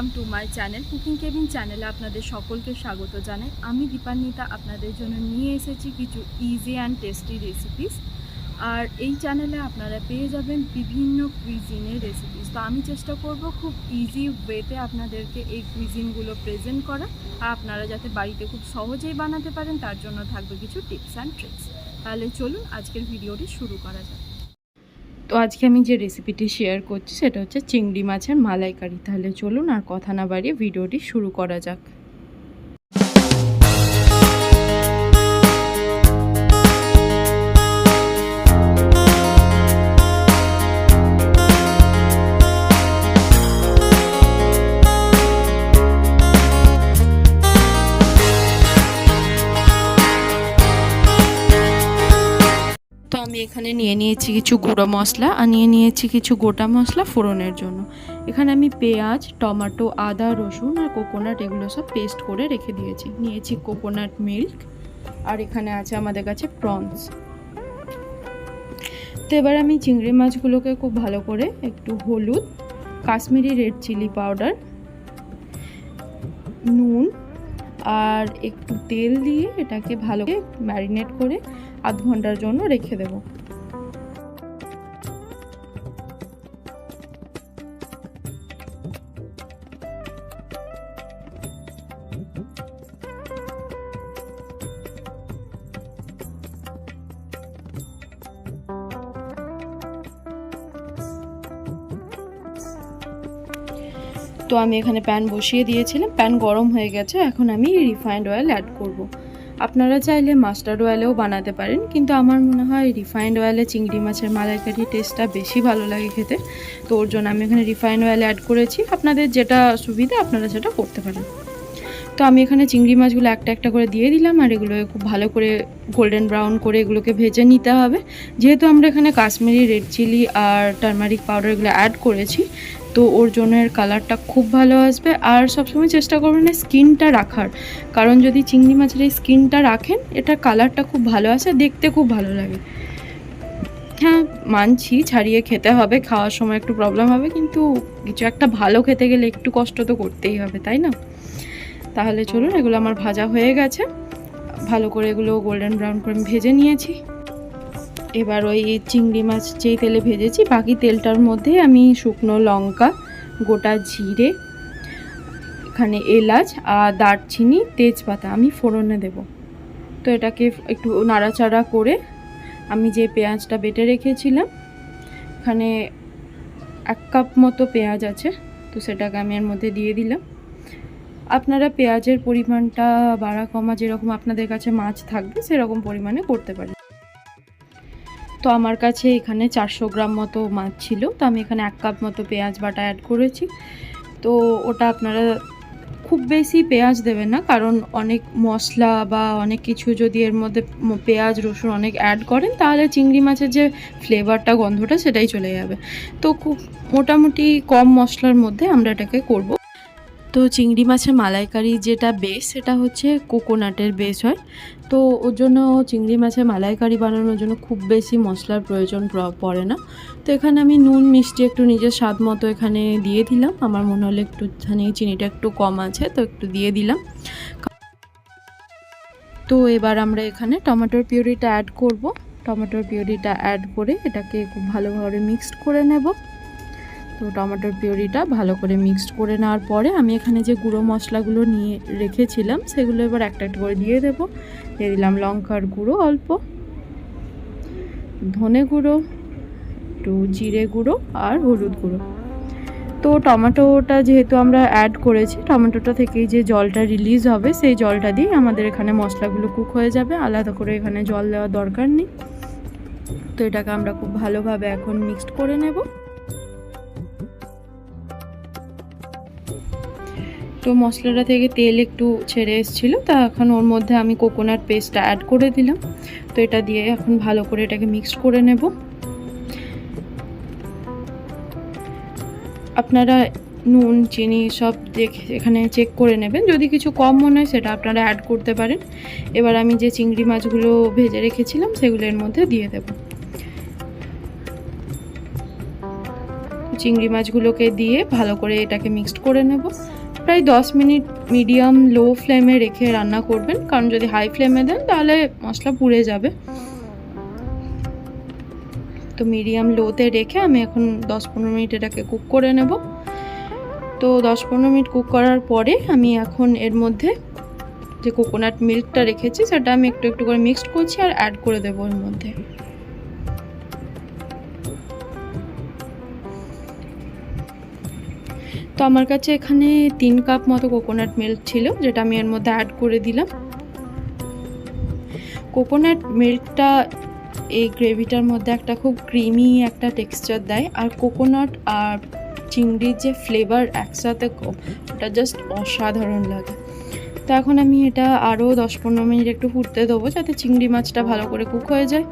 Welcome to my channel cooking cabin চ্যানেলে আপনাদের সকলকে স্বাগত জানাই। আমি দীপান্বিতা আপনাদের জন্য নিয়ে এসেছি কিছু ইজি অ্যান্ড টেস্টি রেসিপিস। আর এই চ্যানেলে আপনারা পেয়ে যাবেন বিভিন্ন কুইজিনের রেসিপিস। তো আমি চেষ্টা করব খুব ইজি ওয়েতে আপনাদেরকে এই কুইজিনগুলো প্রেজেন্ট করা, আর আপনারা যাতে বাড়িতে খুব সহজেই বানাতে পারেন তার জন্য থাকবে কিছু টিপস অ্যান্ড ট্রিক্স। তাহলে চলুন আজকের ভিডিওটি শুরু করা যাক। তো আজকে আমি যে রেসিপিটি শেয়ার করছি সেটা হচ্ছে চিংড়ি মাছের মালাইকারি। তাহলে চলুন আর কথা না বাড়িয়ে ভিডিওটি শুরু করা যাক। তো আমি এখানে নিয়ে নিয়েছি কিছু গুঁড়ো মশলা আর নিয়ে নিয়েছি কিছু গোটা মশলা ফোড়নের জন্য। এখানে আমি পেঁয়াজ, টমেটো, আদা, রসুন আর কোকোনাট এগুলো সব পেস্ট করে রেখে দিয়েছি। নিয়েছি কোকোনাট মিল্ক, আর এখানে আছে আমাদের কাছে প্রনস। তো এবার আমি চিংড়ি মাছগুলোকে খুব ভালো করে একটু হলুদ, কাশ্মীরি রেড চিলি পাউডার, নুন আর একটু তেল দিয়ে এটাকে ভালো করে ম্যারিনেট করে আধ ঘন্টার জন্য রেখে দেব। তো আমি এখানে প্যান বসিয়ে দিয়েছিলাম, প্যান গরম হয়ে গেছে। এখন আমি রিফাইন্ড অয়েল অ্যাড করব। আপনারা চাইলে মাস্টার্ড অয়েলেও বানাতে পারেন, কিন্তু আমার মনে হয় রিফাইন্ড অয়েলে চিংড়ি মাছের মালাইকারি টেস্টটা বেশি ভালো লাগে খেতে। তো ওর জন্য আমি এখানে রিফাইন্ড অয়েল অ্যাড করেছি। আপনাদের যেটা সুবিধা আপনারা সেটা করতে পারেন। তো আমি এখানে চিংড়ি মাছগুলো একটা একটা করে দিয়ে দিলাম, আর এগুলো খুব ভালো করে গোল্ডেন ব্রাউন করে এগুলোকে ভেজে নিতে হবে। যেহেতু আমরা এখানে কাশ্মীরি রেড চিলি আর টারমারিক পাউডার এগুলো অ্যাড করেছি, তো ওর জন্য এর কালারটা খুব ভালো আসবে। আর সবসময় চেষ্টা করবেন স্কিনটা রাখার, কারণ যদি চিংড়ি মাছের এই স্কিনটা রাখেন এটার কালারটা খুব ভালো আসে, দেখতে খুব ভালো লাগে। হ্যাঁ, মানছি ছাড়িয়ে খেতে হবে, খাওয়ার সময় একটু প্রবলেম হবে, কিন্তু কিছু একটা ভালো খেতে গেলে একটু কষ্ট তো করতেই হবে, তাই না? তাহলে চলুন, এগুলো আমার ভাজা হয়ে গেছে। ভালো করে এগুলো গোল্ডেন ব্রাউন করে ভেজে নিয়েছি। এবার ওই চিংড়ি মাছ যেই তেলে ভেজেছি বাকি তেলটার মধ্যে আমি শুকনো লঙ্কা, গোটা জিরে, এখানে এলাচ আর দারচিনি, তেজপাতা আমি ফোড়নে দেব। তো এটাকে একটু নাড়াচাড়া করে আমি যে পেঁয়াজটা বেটে রেখেছিলাম, এখানে 1 কাপ মতো পেঁয়াজ আছে, তো সেটাকে আমি এর মধ্যে দিয়ে দিলাম। আপনারা পেঁয়াজের পরিমাণটা বাড়া কমা যেরকম আপনাদের কাছে মাছ থাকবে সেরকম পরিমাণে করতে পারেন। তো আমার কাছে এখানে 400 গ্রাম মতো মাছ ছিল, তো আমি এখানে 1 কাপ মতো পেঁয়াজ বাটা অ্যাড করেছি। তো ওটা আপনারা খুব বেশি পেঁয়াজ দেবেন না, কারণ অনেক মশলা বা অনেক কিছু যদি এর মধ্যে পেঁয়াজ রসুন অনেক অ্যাড করেন তাহলে চিংড়ি মাছের যে ফ্লেভারটা, গন্ধটা সেটাই চলে যাবে। তো খুব মোটামুটি কম মশলার মধ্যে আমরা এটাকে করব। তো চিংড়ি মাছের মালাইকারি যেটা বেস সেটা হচ্ছে কোকোনাটের বেস হয়। তো ওর জন্য চিংড়ি মাছের মালাইকারি বানানোর জন্য খুব বেশি মশলার প্রয়োজন পড়ে না। তো এখানে আমি নুন মিষ্টি একটু নিজের স্বাদ মতো এখানে দিয়ে দিলাম। আমার মনে হলো একটুখানি চিনিটা একটু কম আছে, তো একটু দিয়ে দিলাম। তো এবার আমরা এখানে টমেটোর পিউরিটা অ্যাড করব। টমেটোর পিউরিটা অ্যাড করে এটাকে খুব ভালোভাবে মিক্সড করে নেব। তো টমেটোর পিউরিটা ভালো করে মিক্সড করে নেওয়ার পরে আমি এখানে যে গুঁড়ো মশলাগুলো নিয়ে রেখেছিলাম সেগুলো এবার একটা একটা করে দিয়ে দেব। দিয়ে দিলাম লঙ্কার গুঁড়ো অল্প, ধনে গুঁড়ো, একটু জিরে গুঁড়ো আর হলুদ গুঁড়ো। তো টমেটোটা যেহেতু আমরা অ্যাড করেছি, টমেটোটা থেকেই যে জলটা রিলিজ হবে সেই জলটা দিয়ে আমাদের এখানে মশলাগুলো কুক হয়ে যাবে, আলাদা করে এখানে জল দেওয়ার দরকার নেই। তো এটাকে আমরা খুব ভালোভাবে এখন মিক্সড করে নেব। তো মশলাটা থেকে তেল একটু ছেড়ে এসেছিলো, তা এখন ওর মধ্যে আমি কোকোনাট পেস্টটা অ্যাড করে দিলাম। তো এটা দিয়ে এখন ভালো করে এটাকে মিক্সড করে নেব। আপনারা নুন চিনি সব দেখে এখানে চেক করে নেবেন, যদি কিছু কম মনে হয় সেটা আপনারা অ্যাড করতে পারেন। এবার আমি যে চিংড়ি মাছগুলো ভেজে রেখেছিলাম সেগুলো এর মধ্যে দিয়ে দেব। চিংড়ি মাছগুলোকে দিয়ে ভালো করে এটাকে মিক্সড করে নেব। প্রায় 10 মিনিট মিডিয়াম লো ফ্লেমে রেখে রান্না করবেন, কারণ যদি হাই ফ্লেমে দেন তাহলে মশলা পুড়ে যাবে। তো মিডিয়াম লোতে রেখে আমি এখন 10-15 মিনিট এটাকে কুক করে নেব। তো 10-15 মিনিট কুক করার পরে আমি এখন এর মধ্যে যে কোকোনাট মিল্কটা রেখেছি সেটা আমি একটু একটু করে মিক্সড করছি আর অ্যাড করে দেবো এর মধ্যে। তো আমার কাছে এখানে 3 কাপ মতো কোকোনাট মিল্ক ছিল, যেটা আমি এর মধ্যে অ্যাড করে দিলাম। কোকোনাট মিল্কটা এই গ্রেভিটার মধ্যে একটা খুব ক্রিমি একটা টেক্সচার দেয়, আর কোকোনাট আর চিংড়ির যে ফ্লেভার একসাথে ওটা জাস্ট অসাধারণ লাগে। তো এখন আমি এটা আরও 10-15 মিনিট একটু ফুটতে দেবো, যাতে চিংড়ি মাছটা ভালো করে কুক হয়ে যায়,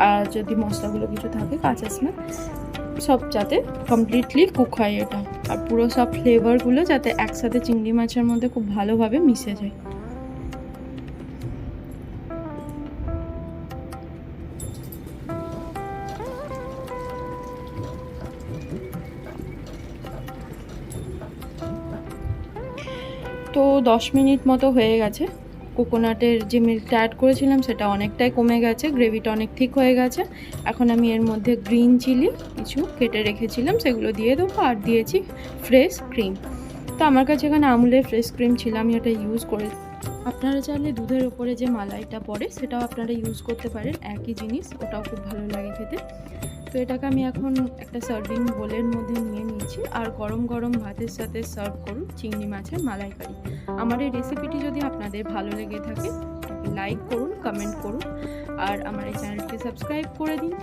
আর যদি মশলাগুলো কিছু থাকে কাঁচা স্মেল সব যাতে কমপ্লিটলি কুক হয় এটা, আর পুরো সব ফ্লেভারগুলো যাতে একসাথে চিংড়ি মাছের মধ্যে খুব ভালোভাবে মিশে যায়। তো 10 মিনিট মতো হয়ে গেছে। কোকোনাটের যে মিল্কটা অ্যাড করেছিলাম সেটা অনেকটাই কমে গেছে, গ্রেভিটা অনেক ঠিক হয়ে গেছে। এখন আমি এর মধ্যে গ্রিন চিলি কিছু কেটে রেখেছিলাম সেগুলো দিয়ে দেবো, আর দিয়েছি ফ্রেশ ক্রিম। তো আমার কাছে এখানে আমুলের ফ্রেশ ক্রিম ছিল, আমি ওটা ইউজ করে। আপনারা চাইলে দুধের ওপরে যে মালাইটা পড়ে সেটাও আপনারা ইউজ করতে পারেন, একই জিনিস, ওটাও খুব ভালো লাগে খেতে। তো এটাকে আমি এখন একটা সার্ভিং বোলের মধ্যে নিয়ে নিয়েছি, আর গরম গরম ভাতের সাথে সার্ভ করুন চিংড়ি মাছের মালাইকারি। আমার এই রেসিপিটি যদি আপনাদের ভালো লেগে থাকে লাইক করুন, কমেন্ট করুন, আর আমার এই চ্যানেলটি সাবস্ক্রাইব করে দিন।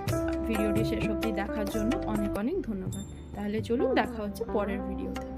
ভিডিওটি শেষ অবধি দেখার জন্য অনেক অনেক ধন্যবাদ। তাহলে চলুন, দেখা হচ্ছে পরের ভিডিওতে।